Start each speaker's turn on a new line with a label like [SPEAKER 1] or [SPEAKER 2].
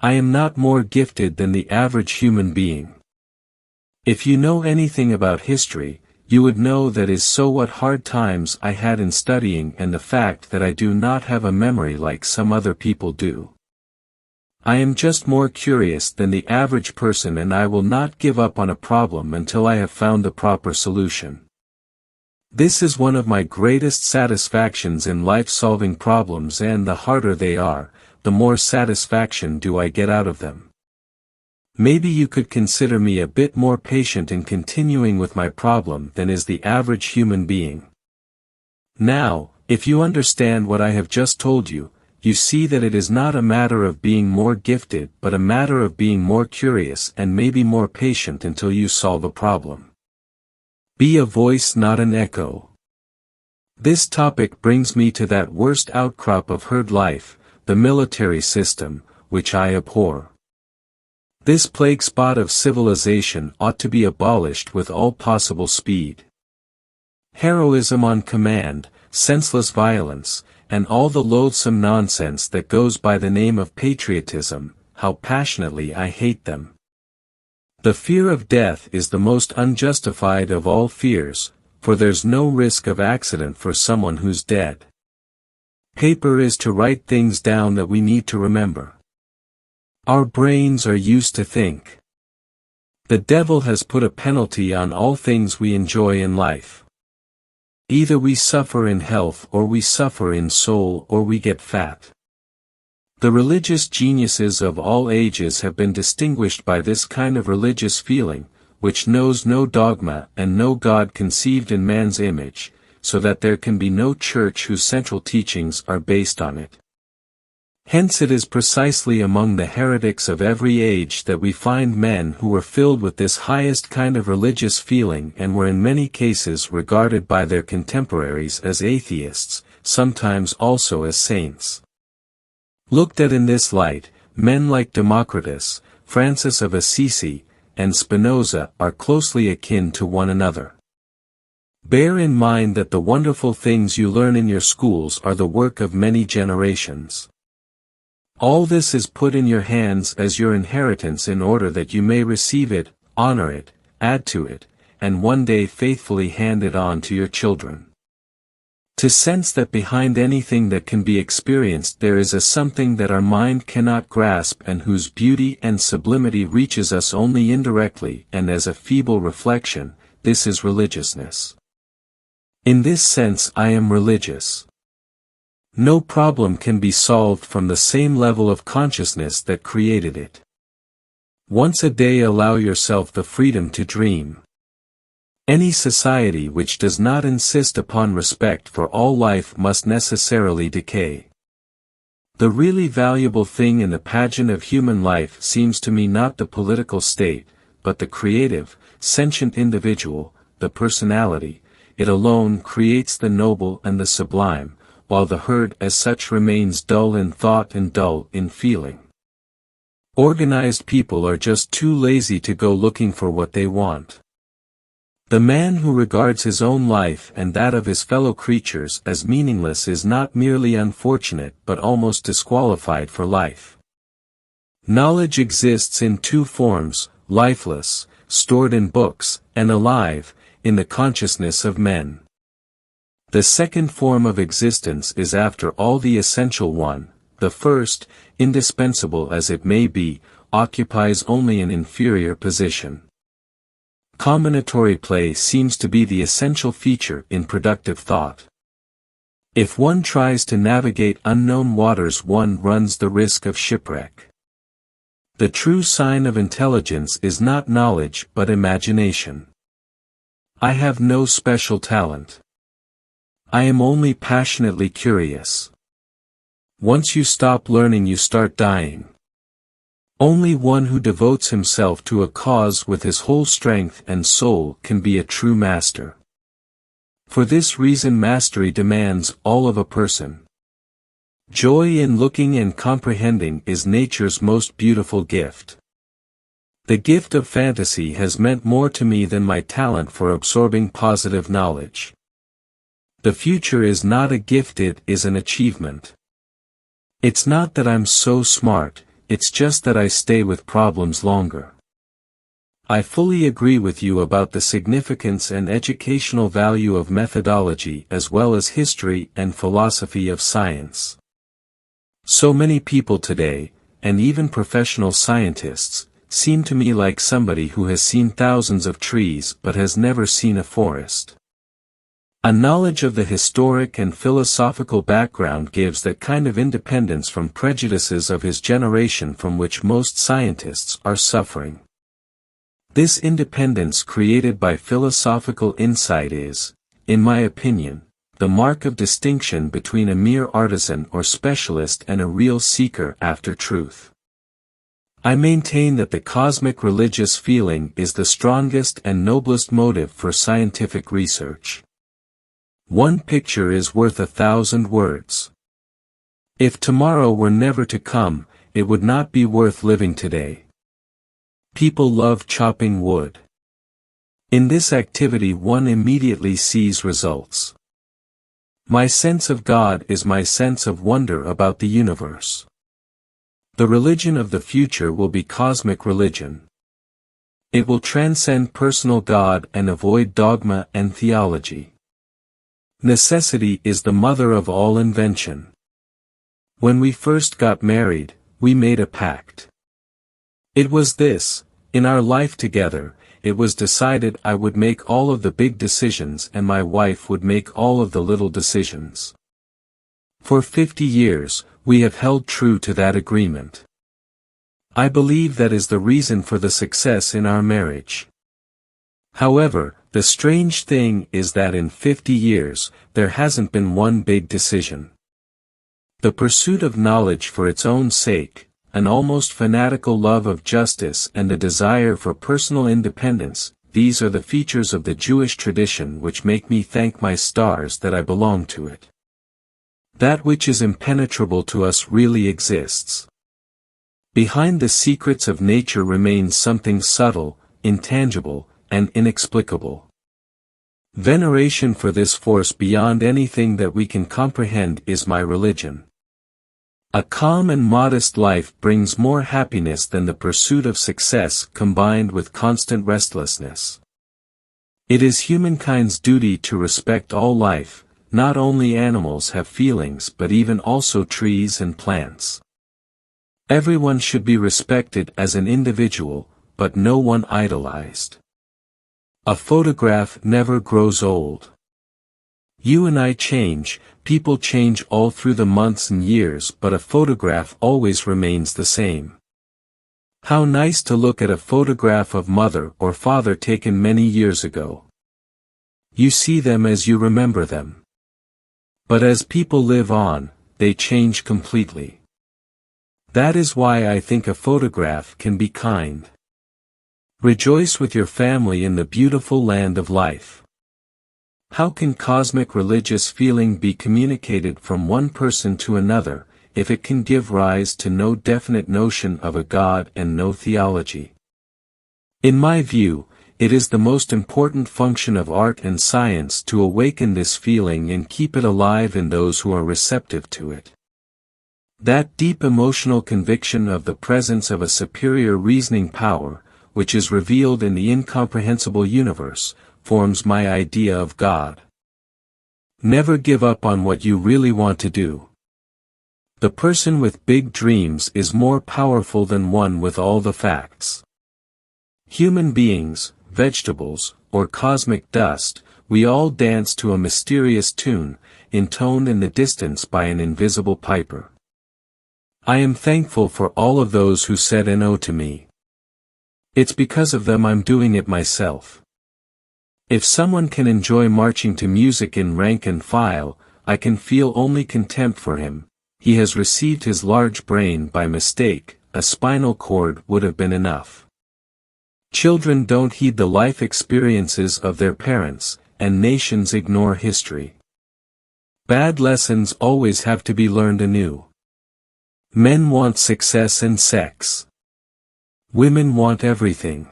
[SPEAKER 1] I am not more gifted than the average human being. If you know anything about history, you would know that is so what hard times I had in studying and the fact that I do not have a memory like some other people do. I am just more curious than the average person, and I will not give up on a problem until I have found the proper solution. This is one of my greatest satisfactions in life, solving problems, and the harder they are, the more satisfaction do I get out of them. Maybe you could consider me a bit more patient in continuing with my problem than is the average human being. Now, if you understand what I have just told you, you see that it is not a matter of being more gifted but a matter of being more curious and maybe more patient until you solve a problem. Be a voice, not an echo. This topic brings me to that worst outcrop of herd life, the military system, which I abhor. This plague spot of civilization ought to be abolished with all possible speed. Heroism on command, senseless violence, and all the loathsome nonsense that goes by the name of patriotism, how passionately I hate them. The fear of death is the most unjustified of all fears, for there's no risk of accident for someone who's dead. Paper is to write things down that we need to remember. Our brains are used to think. The devil has put a penalty on all things we enjoy in life. Either we suffer in health or we suffer in soul or we get fat. The religious geniuses of all ages have been distinguished by this kind of religious feeling, which knows no dogma and no God conceived in man's image, so that there can be no church whose central teachings are based on it. Hence it is precisely among the heretics of every age that we find men who were filled with this highest kind of religious feeling and were in many cases regarded by their contemporaries as atheists, sometimes also as saints. Looked at in this light, men like Democritus, Francis of Assisi, and Spinoza are closely akin to one another. Bear in mind that the wonderful things you learn in your schools are the work of many generations. All this is put in your hands as your inheritance in order that you may receive it, honor it, add to it, and one day faithfully hand it on to your children. To sense that behind anything that can be experienced there is a something that our mind cannot grasp and whose beauty and sublimity reaches us only indirectly and as a feeble reflection, this is religiousness. In this sense I am religious. No problem can be solved from the same level of consciousness that created it. Once a day allow yourself the freedom to dream. Any society which does not insist upon respect for all life must necessarily decay. The really valuable thing in the pageant of human life seems to me not the political state, but the creative, sentient individual, the personality. It alone creates the noble and the sublime, while the herd as such remains dull in thought and dull in feeling. Organized people are just too lazy to go looking for what they want. The man who regards his own life and that of his fellow creatures as meaningless is not merely unfortunate but almost disqualified for life. Knowledge exists in two forms, lifeless, stored in books, and alive, in the consciousness of men. The second form of existence is after all the essential one. The first, indispensable as it may be, occupies only an inferior position. Combinatory play seems to be the essential feature in productive thought. If one tries to navigate unknown waters one runs the risk of shipwreck. The true sign of intelligence is not knowledge but imagination. I have no special talent. I am only passionately curious. Once you stop learning you start dying. Only one who devotes himself to a cause with his whole strength and soul can be a true master. For this reason mastery demands all of a person. Joy in looking and comprehending is nature's most beautiful gift. The gift of fantasy has meant more to me than my talent for absorbing positive knowledge. The future is not a gift, it is an achievement. It's not that I'm so smart, it's just that I stay with problems longer. I fully agree with you about the significance and educational value of methodology as well as history and philosophy of science. So many people today, and even professional scientists, seem to me like somebody who has seen thousands of trees but has never seen a forest. A knowledge of the historic and philosophical background gives that kind of independence from prejudices of his generation from which most scientists are suffering. This independence created by philosophical insight is, in my opinion, the mark of distinction between a mere artisan or specialist and a real seeker after truth. I maintain that the cosmic religious feeling is the strongest and noblest motive for scientific research. One picture is worth 1,000 words. If tomorrow were never to come, it would not be worth living today. People love chopping wood. In this activity one immediately sees results. My sense of God is my sense of wonder about the universe. The religion of the future will be cosmic religion. It will transcend personal God and avoid dogma and theology. Necessity is the mother of all invention. When we first got married, we made a pact. It was this: in our life together, it was decided I would make all of the big decisions and my wife would make all of the little decisions. For 50 years, we have held true to that agreement. I believe that is the reason for the success in our marriage. However, the strange thing is that in 50 years, there hasn't been one big decision. The pursuit of knowledge for its own sake, an almost fanatical love of justice and a desire for personal independence, these are the features of the Jewish tradition which make me thank my stars that I belong to it. That which is impenetrable to us really exists. Behind the secrets of nature remains something subtle, intangible, and inexplicable. Veneration for this force beyond anything that we can comprehend is my religion. A calm and modest life brings more happiness than the pursuit of success combined with constant restlessness. It is humankind's duty to respect all life. Not only animals have feelings but even also trees and plants. Everyone should be respected as an individual, but no one idolized. A photograph never grows old. You and I change, people change all through the months and years, but a photograph always remains the same. How nice to look at a photograph of mother or father taken many years ago. You see them as you remember them. But as people live on, they change completely. That is why I think a photograph can be kind. Rejoice with your family in the beautiful land of life. How can cosmic religious feeling be communicated from one person to another, if it can give rise to no definite notion of a God and no theology? In my view, it is the most important function of art and science to awaken this feeling and keep it alive in those who are receptive to it. That deep emotional conviction of the presence of a superior reasoning power, which is revealed in the incomprehensible universe, forms my idea of God. Never give up on what you really want to do. The person with big dreams is more powerful than one with all the facts. Human beings, vegetables, or cosmic dust, we all dance to a mysterious tune, intoned in the distance by an invisible piper. I am thankful for all of those who said no to me. It's because of them I'm doing it myself. If someone can enjoy marching to music in rank and file, I can feel only contempt for him. He has received his large brain by mistake, a spinal cord would have been enough. Children don't heed the life experiences of their parents, and nations ignore history. Bad lessons always have to be learned anew. Men want success and sex. Women want everything.